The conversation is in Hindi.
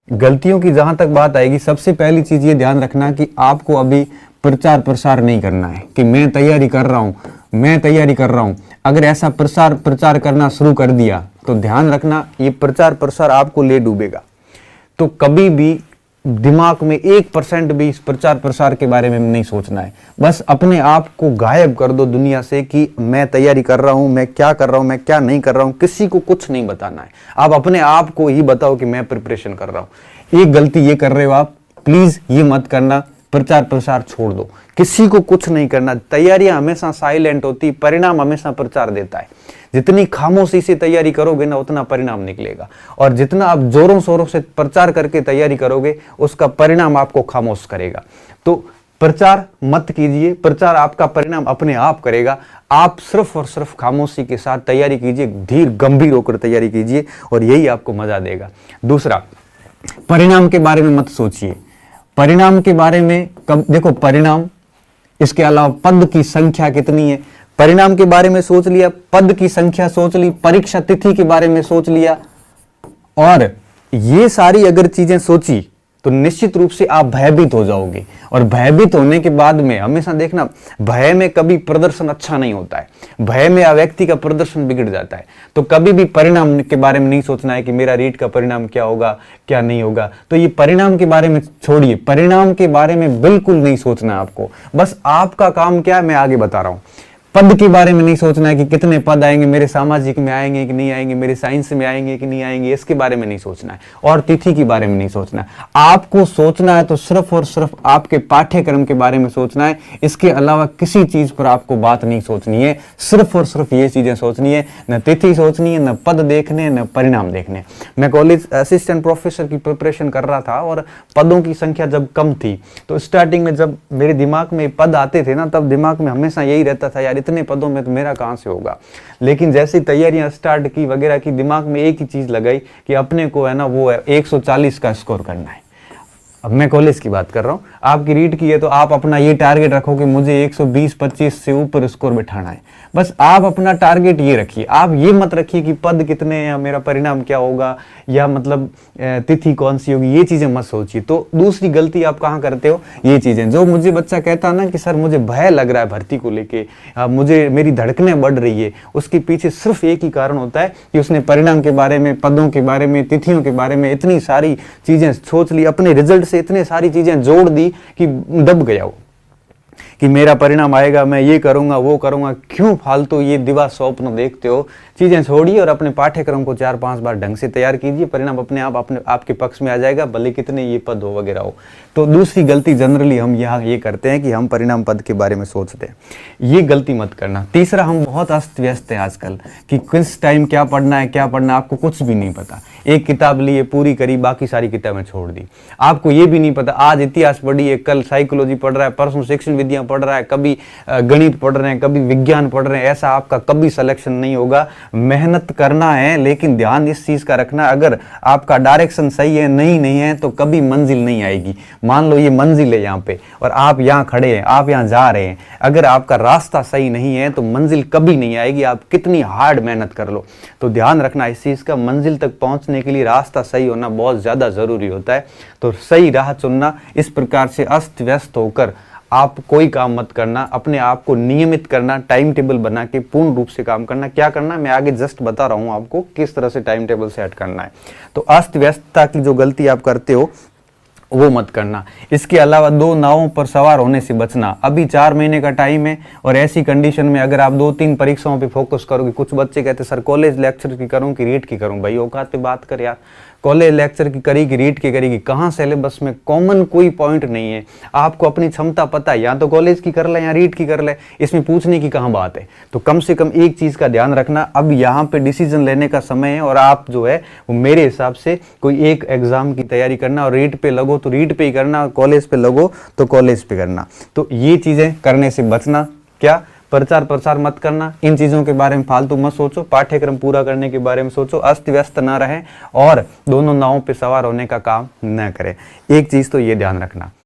गलतियों की जहां तक बात आएगी, सबसे पहली चीज ये ध्यान रखना कि आपको अभी प्रचार प्रसार नहीं करना है कि मैं तैयारी कर रहा हूं, मैं तैयारी कर रहा हूं। अगर ऐसा प्रचार करना शुरू कर दिया तो ध्यान रखना ये प्रचार प्रसार आपको ले डूबेगा। तो कभी भी दिमाग में 1% भी इस प्रचार प्रसार के बारे में नहीं सोचना है। बस अपने आप को गायब कर दो दुनिया से कि मैं तैयारी कर रहा हूं, मैं क्या कर रहा हूं, मैं क्या नहीं कर रहा हूं। किसी को कुछ नहीं बताना है, आप अपने आप को ही बताओ कि मैं प्रिपरेशन कर रहा हूं। एक गलती ये कर रहे हो आप, प्लीज ये मत करना। प्रचार प्रसार छोड़ दो, किसी को कुछ नहीं करना। तैयारियां हमेशा साइलेंट होती, परिणाम हमेशा प्रचार देता है। जितनी खामोशी से तैयारी करोगे ना उतना परिणाम निकलेगा, और जितना आप जोरों शोरों से प्रचार करके तैयारी करोगे उसका परिणाम आपको खामोश करेगा। तो प्रचार मत कीजिए, प्रचार आपका परिणाम अपने आप करेगा। आप सिर्फ और सिर्फ खामोशी के साथ तैयारी कीजिए, धीर गंभीर होकर तैयारी कीजिए और यही आपको मजा देगा। दूसरा, परिणाम के बारे में मत सोचिए। परिणाम के बारे में कब देखो, परिणाम, इसके अलावा पद की संख्या कितनी है, परिणाम के बारे में सोच लिया, पद की संख्या सोच ली, परीक्षा तिथि के बारे में सोच लिया, और ये सारी अगर चीजें सोची तो निश्चित रूप से आप भयभीत हो जाओगे। और भयभीत होने के बाद में हमेशा देखना, भय में कभी प्रदर्शन अच्छा नहीं होता है, भय में व्यक्ति का प्रदर्शन बिगड़ जाता है। तो कभी भी परिणाम के बारे में नहीं सोचना है कि मेरा रीट का परिणाम क्या होगा क्या नहीं होगा। तो ये परिणाम के बारे में छोड़िए, परिणाम के बारे में बिल्कुल नहीं सोचना है आपको। बस आपका काम क्या है मैं आगे बता रहा हूं। पद के बारे में नहीं सोचना है कि कितने पद आएंगे, मेरे सामाजिक में आएंगे कि नहीं आएंगे, मेरे साइंस में आएंगे कि नहीं आएंगे, इसके बारे में नहीं सोचना है। और तिथि के बारे में नहीं सोचना है। आपको सोचना है तो सिर्फ और सिर्फ आपके पाठ्यक्रम के बारे में सोचना है। इसके अलावा किसी चीज पर आपको बात नहीं सोचनी है, सिर्फ और सिर्फ ये चीजें सोचनी है। न तिथि सोचनी है, न पद देखने, न परिणाम देखने। मैं कॉलेज असिस्टेंट प्रोफेसर की प्रिपरेशन कर रहा था और पदों की संख्या जब कम थी तो स्टार्टिंग में जब मेरे दिमाग में पद आते थे ना, तब दिमाग में हमेशा यही रहता था, यार इतने पदों में तो मेरा कहां से होगा। लेकिन जैसी तैयारियां स्टार्ट की वगैरह की, दिमाग में एक ही चीज लगाई कि अपने को है ना वो 140 का स्कोर करना है। अब मैं कॉलेज की बात कर रहा हूं, आपकी रीट की है तो आप अपना ये टारगेट रखो कि मुझे 120-25 से ऊपर स्कोर बिठाना है। बस आप अपना टारगेट ये रखिए। आप ये मत रखिए कि पद कितने हैं या मेरा परिणाम क्या होगा या मतलब तिथि कौन सी होगी, ये चीजें मत सोचिए। तो दूसरी गलती आप कहाँ करते हो, ये चीजें। जो मुझे बच्चा कहता ना कि सर मुझे भय लग रहा है भर्ती को लेके, मुझे मेरी धड़कनें बढ़ रही है, उसके पीछे सिर्फ एक ही कारण होता है कि उसने परिणाम के बारे में, पदों के बारे में, तिथियों के बारे में इतनी सारी चीजें सोच ली, अपने रिजल्ट से इतने सारी चीजें जोड़ दी कि दब गया वो, कि मेरा परिणाम आएगा, मैं ये करूंगा वो करूंगा। क्यों फालतू ये दिवा स्वप्न देखते हो। चीजें छोड़िए और अपने पाठ्यक्रम को 4-5 बार ढंग से तैयार कीजिए, परिणाम अपने आप आपके पक्ष में आ जाएगा, भले कितने ये पद हो वगैरह हो। तो दूसरी गलती जनरली हम यहाँ ये करते हैं कि हम परिणाम पद के बारे में सोचते हैं, ये गलती मत करना। तीसरा, हम बहुत अस्त व्यस्त हैं आजकल कि किस टाइम क्या पढ़ना है, क्या पढ़ना है आपको कुछ भी नहीं पता। एक किताब ली, पूरी करी, बाकी सारी किताबें छोड़ दी। आपको ये भी नहीं पता आज इतिहास पढ़ी है, कल साइकोलॉजी पढ़ रहा है, परसों शिक्षण विद्या पढ़ रहा है, कभी गणित पढ़ रहे हैं, कभी विज्ञान पढ़ रहे हैं। ऐसा आपका कभी सिलेक्शन नहीं होगा। मेहनत करना है, लेकिन ध्यान इस चीज का रखना, अगर आपका डायरेक्शन सही है नहीं है तो कभी मंजिल नहीं आएगी। मान लो ये मंजिल है यहाँ पे और आप यहाँ खड़े हैं, आप यहाँ जा रहे हैं, अगर आपका रास्ता सही नहीं है तो मंजिल कभी नहीं आएगी, आप कितनी हार्ड मेहनत कर लो। तो ध्यान रखना इस चीज का, मंजिल तक पहुंचने के लिए रास्ता सही होना बहुत ज्यादा जरूरी होता है। तो सही राह चुनना। इस प्रकार से अस्त व्यस्त होकर आप कोई काम मत करना, अपने आप को नियमित करना, टाइम टेबल बना के पूर्ण रूप से काम करना। क्या करना मैं आगे जस्ट बता रहा हूं आपको किस तरह से टाइम टेबल सेट करना है। तो अस्त व्यस्तता की जो गलती आप करते हो वो मत करना। इसके अलावा 2 नावों पर सवार होने से बचना। अभी 4 महीने का टाइम है और ऐसी कंडीशन में अगर आप 2-3 परीक्षाओं पे फोकस करोगे, कुछ बच्चे कहते सर कॉलेज लेक्चर की करूं कि रीट की करूं। भाई औकात पे बात कर यार, कॉलेज लेक्चर की करेगी, रीट की करेगी, कहाँ सिलेबस में कॉमन कोई पॉइंट नहीं है। आपको अपनी क्षमता पता है, या तो कॉलेज की कर ले या रीट की कर ले, इसमें पूछने की कहाँ बात है। तो कम से कम एक चीज का ध्यान रखना, अब यहाँ पे डिसीजन लेने का समय है और आप जो है वो मेरे हिसाब से कोई एक एग्जाम की तैयारी करना, और रीट पे लगो तो रीट पे ही करना, कॉलेज पे लगो तो कॉलेज पे करना। तो ये चीजें करने से बचना। क्या प्रचार प्रसार मत करना, इन चीजों के बारे में फालतू मत सोचो, पाठ्यक्रम पूरा करने के बारे में सोचो, अस्त व्यस्त ना रहे और दोनों नावों पे सवार होने का काम न करें। एक चीज तो ये ध्यान रखना।